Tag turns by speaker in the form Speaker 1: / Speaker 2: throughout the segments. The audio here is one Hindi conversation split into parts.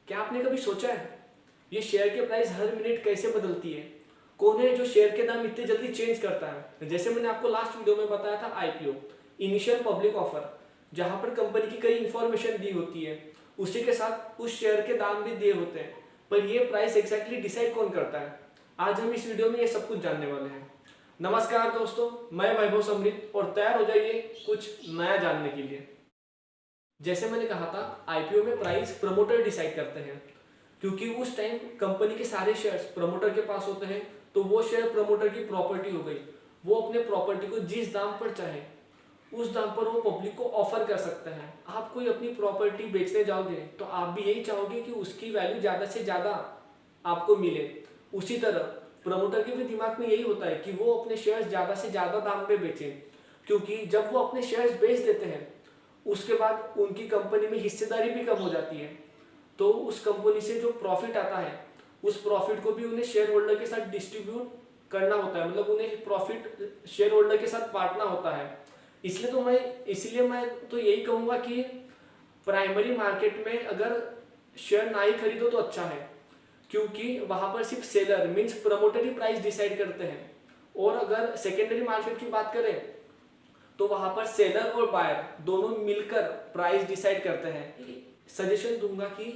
Speaker 1: क्या आपने कभी सोचा है ये शेयर के प्राइस हर मिनट कैसे बदलती है? कौन है जो शेयर के दाम इतने जल्दी चेंज करता है? जैसे मैंने आपको लास्ट वीडियो में बताया था, आईपीओ, इनिशियल पब्लिक ऑफर, जहां पर कंपनी की कई इंफॉर्मेशन दी होती है, उसी के साथ उस शेयर के दाम भी दिए होते हैं, पर ये प्राइस एग्जैक्टली डिसाइड कौन करता है? आज हम इस वीडियो में ये सब कुछ जानने वाले हैं। नमस्कार दोस्तों, मैं वैभव समृद्ध, और तैयार हो जाइए कुछ नया जानने के लिए। जैसे मैंने कहा था, आईपीओ में प्राइस प्रमोटर डिसाइड करते हैं, क्योंकि उस टाइम कंपनी के सारे शेयर्स प्रमोटर के पास होते हैं, तो वो शेयर प्रमोटर की प्रॉपर्टी हो गई। वो अपने प्रॉपर्टी को जिस दाम पर चाहे उस दाम पर वो पब्लिक को ऑफर कर सकता है। आप कोई अपनी प्रॉपर्टी बेचने जाओगे तो आप भी यही चाहोगे कि उसकी वैल्यू ज़्यादा से ज़्यादा आपको मिले। उसी तरह प्रमोटर के भी दिमाग में यही होता है कि वो अपने शेयर्स ज़्यादा से ज़्यादा दाम पे बेचें, क्योंकि जब वो अपने शेयर्स बेच देते हैं उसके बाद उनकी कंपनी में हिस्सेदारी भी कम हो जाती है, तो उस कंपनी से जो प्रॉफिट आता है उस प्रॉफिट को भी उन्हें शेयर होल्डर के साथ डिस्ट्रीब्यूट करना होता है, मतलब उन्हें प्रॉफिट शेयर होल्डर के साथ बांटना होता है। इसलिए मैं तो यही कहूँगा कि प्राइमरी मार्केट में अगर शेयर ना ही खरीदो तो अच्छा है, क्योंकि वहाँ पर सिर्फ सेलर मीन्स प्रमोटर ही प्राइस डिसाइड करते हैं। और अगर सेकेंडरी मार्केट की बात करें तो वहाँ पर सेलर और बायर दोनों मिलकर प्राइस डिसाइड करते हैं। सजेशन दूंगा कि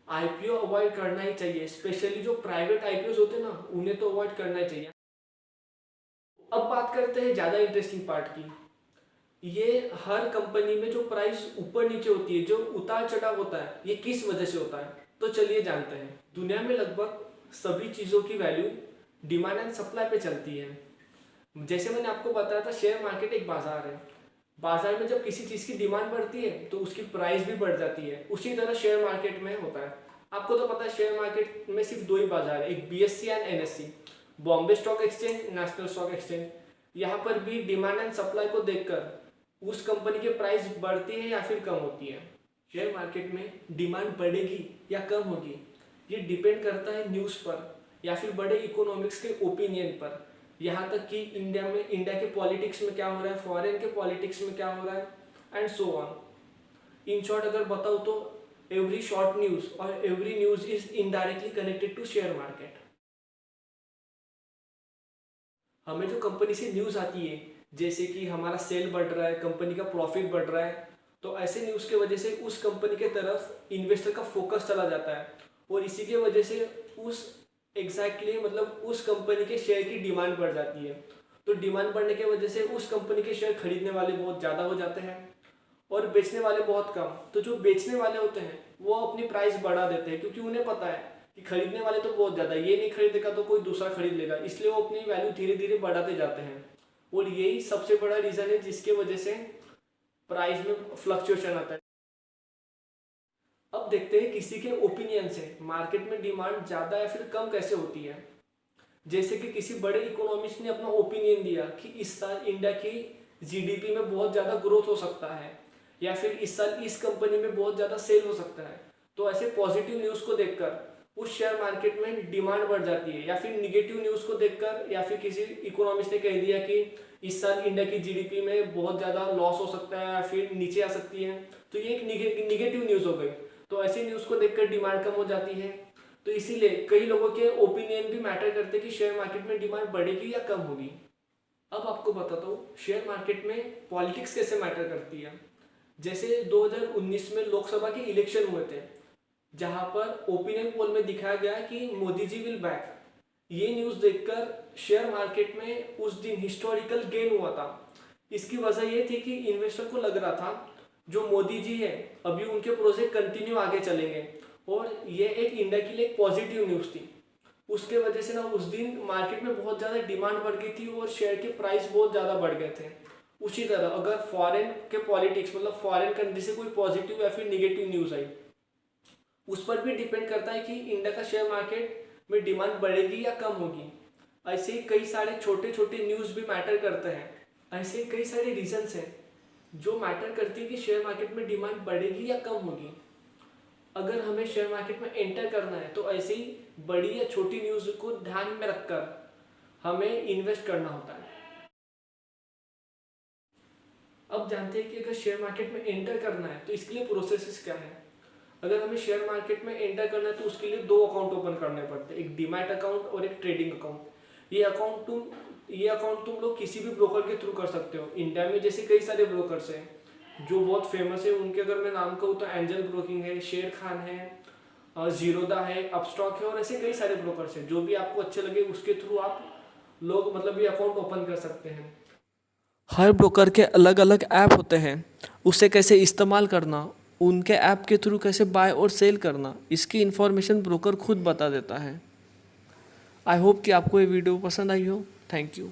Speaker 1: आईपीओ अवॉइड करना ही चाहिए, स्पेशली जो प्राइवेट आईपीओ होते हैं ना, उन्हें तो अवॉइड करना ही चाहिए। अब बात करते हैं ज़्यादा इंटरेस्टिंग पार्ट की। ये हर कंपनी में जो प्राइस ऊपर नीचे होती है, जो उतार चढ़ाव होता है, ये किस वजह से होता है? तो चलिए जानते हैं। दुनिया में लगभग सभी चीज़ों की वैल्यू डिमांड एंड सप्लाई पे चलती है। जैसे मैंने आपको बताया था, शेयर मार्केट एक बाजार है। बाजार में जब किसी चीज़ की डिमांड बढ़ती है तो उसकी प्राइस भी बढ़ जाती है। उसी तरह शेयर मार्केट में होता है। आपको तो पता है शेयर मार्केट में सिर्फ दो ही बाजार है, एक BSc and NSC, Bombay stock exchange, national stock exchange. यहाँ पर भी डिमांड एंड सप्लाई को देखकर उस कंपनी की प्राइस बढ़ती है या फिर कम होती है। शेयर मार्केट में डिमांड बढ़ेगी या कम होगी, ये डिपेंड करता है न्यूज़ पर या फिर बड़े इकोनॉमिक्स के ओपिनियन पर। यहाँ तक कि इंडिया के पॉलिटिक्स में क्या हो रहा है, फॉरेन के पॉलिटिक्स में क्या हो रहा है, and so on. In short अगर बताऊँ तो एवरी शॉर्ट न्यूज़ और every news is indirectly connected to share market. हमें जो कंपनी से न्यूज़ आती है, जैसे कि हमारा सेल बढ़ रहा है, कंपनी का प्रॉफिट बढ़ रहा है, तो ऐसे न्यूज़ के वजह से उस कंपनी के तरफ इन्वेस्टर का फोकस चला जाता है, और इसी के वजह से उस मतलब उस कंपनी के शेयर की डिमांड बढ़ जाती है। तो डिमांड बढ़ने की वजह से उस कंपनी के शेयर खरीदने वाले बहुत ज़्यादा हो जाते हैं और बेचने वाले बहुत कम। तो जो बेचने वाले होते हैं वो अपनी प्राइस बढ़ा देते हैं, क्योंकि उन्हें पता है कि खरीदने वाले तो बहुत ज़्यादा, ये नहीं खरीदेगा तो कोई दूसरा खरीद लेगा, इसलिए वो अपनी वैल्यू धीरे धीरे बढ़ाते जाते हैं। और यही सबसे बड़ा रीज़न है जिसके वजह से प्राइस में फ्लक्चुएशन आता है। अब देखते हैं किसी के ओपिनियन से मार्केट में डिमांड ज़्यादा या फिर कम कैसे होती है। जैसे कि किसी बड़े इकोनॉमिस्ट ने अपना ओपिनियन दिया कि इस साल इंडिया की जीडीपी में बहुत ज़्यादा ग्रोथ हो सकता है, या फिर इस साल इस कंपनी में बहुत ज़्यादा सेल हो सकता है, तो ऐसे पॉजिटिव न्यूज़ को देखकर उस शेयर मार्केट में डिमांड बढ़ जाती है। या फिर निगेटिव न्यूज़ को देखकर, या फिर किसी इकोनॉमिस्ट ने कह दिया कि इस साल इंडिया की जीडीपी में बहुत ज़्यादा लॉस हो सकता है या फिर नीचे आ सकती है, तो ये एक निगेटिव न्यूज़ हो गई। तो ऐसी न्यूज़ को देखकर डिमांड कम हो जाती है। तो इसीलिए कई लोगों के ओपिनियन भी मैटर करते हैं कि शेयर मार्केट में डिमांड बढ़ेगी या कम होगी। अब आपको बताता हूँ शेयर मार्केट में पॉलिटिक्स कैसे मैटर करती है। जैसे 2019 में लोकसभा के इलेक्शन हुए थे, जहां पर ओपिनियन पोल में दिखाया गया कि मोदी जी विल बैक। ये न्यूज़ देखकर शेयर मार्केट में उस दिन हिस्टोरिकल गेन हुआ था। इसकी वजह ये थी कि इन्वेस्टर को लग रहा था जो मोदी जी है अभी उनके प्रोजेक्ट कंटिन्यू आगे चलेंगे, और ये एक इंडिया के लिए एक पॉजिटिव न्यूज़ थी। उसके वजह से ना उस दिन मार्केट में बहुत ज़्यादा डिमांड बढ़ गई थी और शेयर के प्राइस बहुत ज़्यादा बढ़ गए थे। उसी तरह अगर फॉरेन के पॉलिटिक्स मतलब फॉरेन कंट्री से कोई पॉजिटिव या फिर निगेटिव न्यूज़ आई, उस पर भी डिपेंड करता है कि इंडिया का शेयर मार्केट में डिमांड बढ़ेगी या कम होगी। ऐसे ही कई सारे छोटे छोटे न्यूज़ भी मैटर करते हैं। ऐसे कई सारे रीजंस हैं जो मैटर करती है कि शेयर मार्केट में डिमांड बढ़ेगी या कम होगी। अगर हमें शेयर मार्केट में एंटर करना है तो ऐसे ही बड़ी या छोटी न्यूज़ को ध्यान में रखकर हमें इन्वेस्ट करना होता है। अब जानते हैं कि अगर शेयर मार्केट में एंटर करना है तो इसके लिए प्रोसेसेस क्या है। अगर हमें शेयर मार्केट में एंटर करना है तो उसके लिए 2 अकाउंट ओपन करने पड़ते हैं, एक डीमैट अकाउंट और एक ट्रेडिंग अकाउंट। ये अकाउंट तुम लोग किसी भी ब्रोकर के थ्रू कर सकते हो। इंडिया में जैसे कई सारे ब्रोकर्स हैं जो बहुत फेमस है, उनके अगर मैं नाम कहूँ तो एंजल ब्रोकिंग है, शेर खान है, जीरोदा है, अपस्टॉक है, और ऐसे कई सारे ब्रोकर्स हैं। जो भी आपको अच्छे लगे उसके थ्रू आप लोग मतलब ये अकाउंट ओपन कर सकते हैं। हर ब्रोकर के अलग अलग ऐप होते हैं, उसे कैसे इस्तेमाल करना, उनके ऐप के थ्रू कैसे बाय और सेल करना, इसकी इन्फॉर्मेशन ब्रोकर खुद बता देता है। आई होप कि आपको ये वीडियो पसंद आई हो। Thank you.